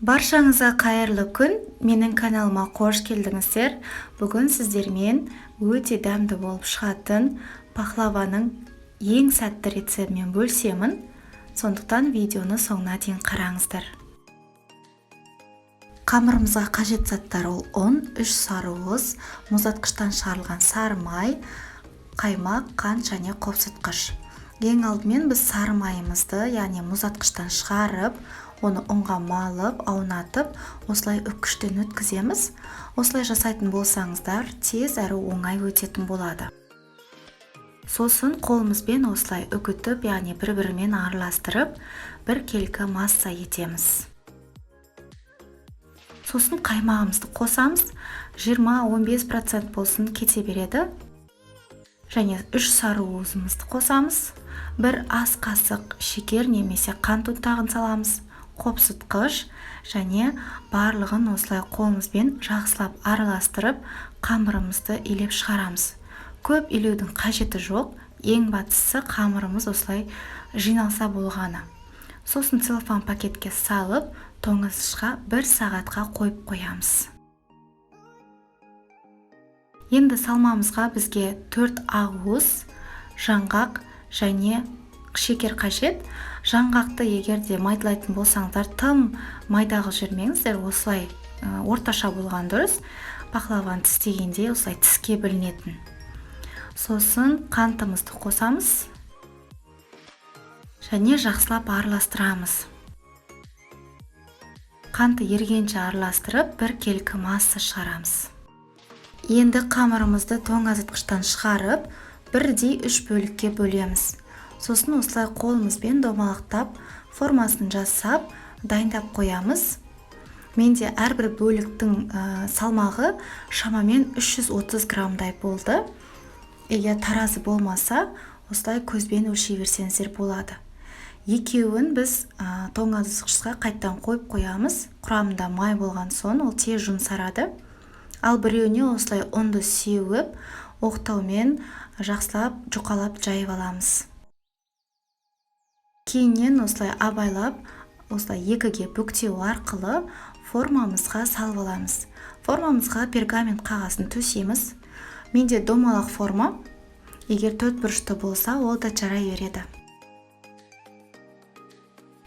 Баршаңызға қайырлы күн, менің каналыма қош келдіңіздер. Бүгін сіздермен өте дәмді болып шығатын пахлаваның ең сәтті рецептімен бөлісемін. Сондықтан видеоны соңына дейін қараңыздар. Қамырымызға қажет заттар ол ұн, 3 сары уыз, мұздатқыштан шығарылған сары май, қаймақ, қант және қопсытқыш. Ең алдымен біз сары майымызды, яғни мұздатқыштан шығарып, оны ұнға малып, аунатып, осылай үккіштен өткіземіз. Осылай жасайтын болсаңыздар, тез әрі оңай өтетін болады. Сосын қолымызбен осылай үкітіп, яғни бір-бірімен араластырып, бір келкі масса етеміз. Сосын қаймағымызды қосамыз, 20-15% болсын кете береді. Және 3 сары уызымызды қосамыз, бір ас қасық шекер немесе қант ұнтағын саламыз, қопсытқыш және барлығын осылай қолымызбен жақсылап араластырып, қамырымызды илеп шығарамыз. Көп илеудің қажеті жоқ, ең бастысы қамырымыз осылай жиналса болғаны. Сосын целлофан пакетке салып, тоңазытқышқа 1 сағатқа қойып қоямыз. Енді салмамызға бізге 4 ақуыз, жаңғақ және шекер қажет. Жаңғақты егерде майдалайтын болсаңыздар, тым майдағы жүрмеңіздер, осылай орташа болған дұрыс. Пахлаваны тістегенде осылай тіске білінетін. Сосын қантымызды қосамыз және жақсылап араластырамыз. Қанты ергенше араластырып, бір келкі масса шығарамыз. Енді қамырымызды тоңазытқыштан шығарып, бірдей 3 бөлікке бөлеміз. Сосын осылай қолымызбен домалақтап, формасын жасап, дайындап қоямыз. Менде әрбір бөліктің салмағы шамамен 330 граммдай болды. Егер таразы болмаса, осылай көзбен өлшей берсеңіздер болады. Екеуін біз тоңазытқышқа қайттан қойып қоямыз. Құрамында май болған соң ол тез жұмсарады. Ал біреуіне осылай ұнды сеуіп, оқтаумен жақсылап жұқалап жайып аламыз. Кейіннен осылай абайлап, осылай екіге бүктеу арқылы формамызға салып аламыз. Формамызға пергамент қағазын төсейміз. Менде домалақ форма, егер 4 бұрышты болса, ол да жарай береді.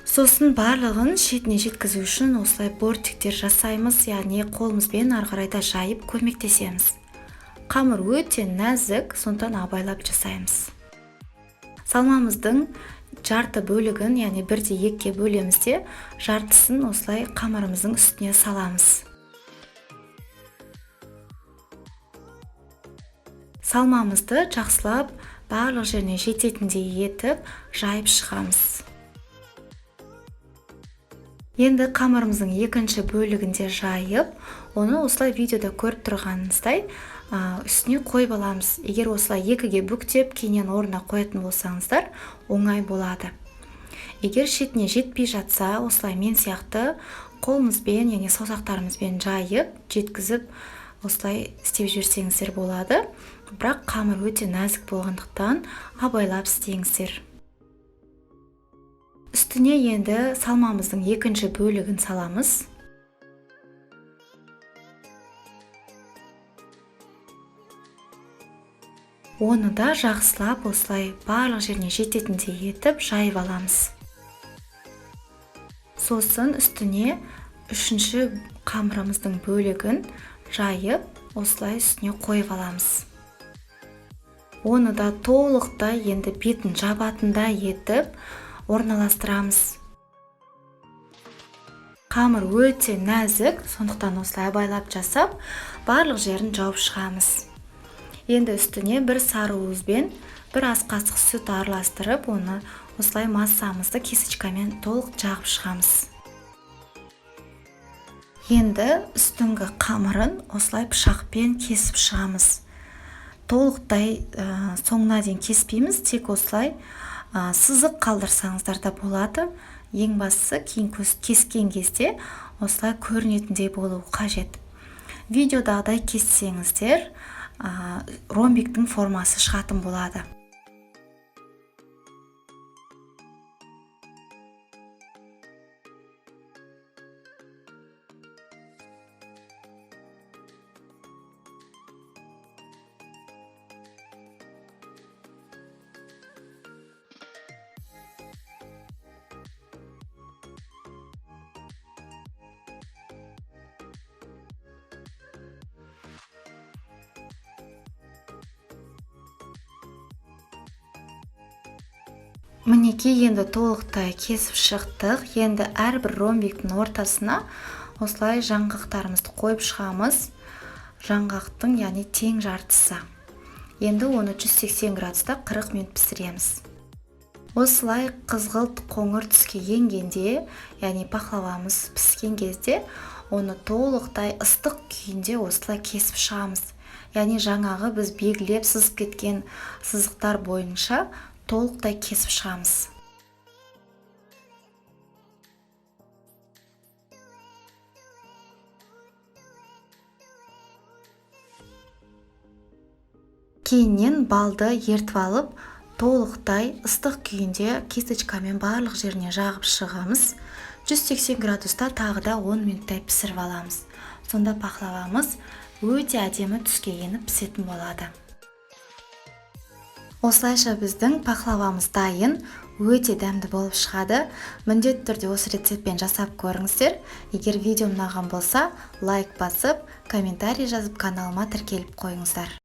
Сосын барлығын шетіне жеткізу үшін осылай бортиктер жасаймыз, яғни қолымызбен арғарайда жайып көмектесеміз. Қамыр өте нәзік, сондықтан абайлап жасаймыз. Салмамыздың жарты бөлігін, яғни 1/2-ке бөлемізде, жартысын осылай қамырымыздың үстіне саламыз. Салмамызды жақсылап, барлық жеріне жететіндей етіп, жайып шығамыз. Енді қамырымыздың екінші бөлігінде жайып, оны осылай видеода көріп тұрғаныңыздай үстіне қойып аламыз. Егер осылай екіге бүктеп, кейіннен орнына қоятын болсаңыздар, оңай болады. Егер шетіне жетпей жатса, осылай мен сияқты қолымызбен, яғни саусақтарымызбен жайып, жеткізіп, осылай істеп жүрсеңіздер болады. Бірақ қамыр өте нәзік болғандықтан абайлап істеңіздер. Үстіне енді салмамыздың екінші бөлігін саламыз. Оны да жақсылап осылай барлық жеріне жететіндей етіп жайып аламыз. Сосын үстіне үшінші қамырымыздың бөлігін жайып, осылай үстіне қойып аламыз. Оны да толықтай енді бетін жабатындай етіп орналастырамыз. Қамыр өте нәзік, сондықтан осылай абайлап жасап, барлық жерін жауып шығамыз. Енді үстіне 1 сары уызбен 1 ас қасық сүт араластырып, оны осылай массамызды кесочкамен толық жағып шығамыз. Енді үстіңгі қамырын осылай пышақпен кесіп шығамыз. Толықтай соңына дейін кеспейміз, тек осылай сызық қалдырсаңыздар да болады. Ең бастысы кейін кескен кезде осылай көрінетіндей болу қажет. Видеодағыдай кессеңіздер, ромбиктің формасы шығатын болады. Мінекей енді толықтай кесіп шықтық. Енді әрбір ромбиктің ортасына осылай жаңғақтарымызды қойып шығамыз. Жаңғақтың, яғни тең жартысы. Енді оны 180 градуста 40 минут пісіреміз. Осылай қызғылт қоңыр түске енгенде, яғни пахлавамыз піскен кезде, оны толықтай ыстық күйінде осылай кесіп шығамыз. Яғни жаңағы біз белгілеп сызып кеткен сызықтар бойынша толықтай кесіп шығамыз. Кейіннен балды ертіп алып, толықтай ыстық күйінде кисточкамен барлық жеріне жағып шығамыз. 180 градуста тағы да 10 минуттай пісіріп аламыз. Сонда пахлавамыз өте әдемі түске еніп пісетін болады. Осылайша біздің пахлавамыз дайын, өте дәмді болып шығады. Міндетті түрде осы рецептпен жасап көріңіздер. Егер видео ұнаған болса, лайк басып, комментарий жазып каналыма тіркеліп қойыңыздар.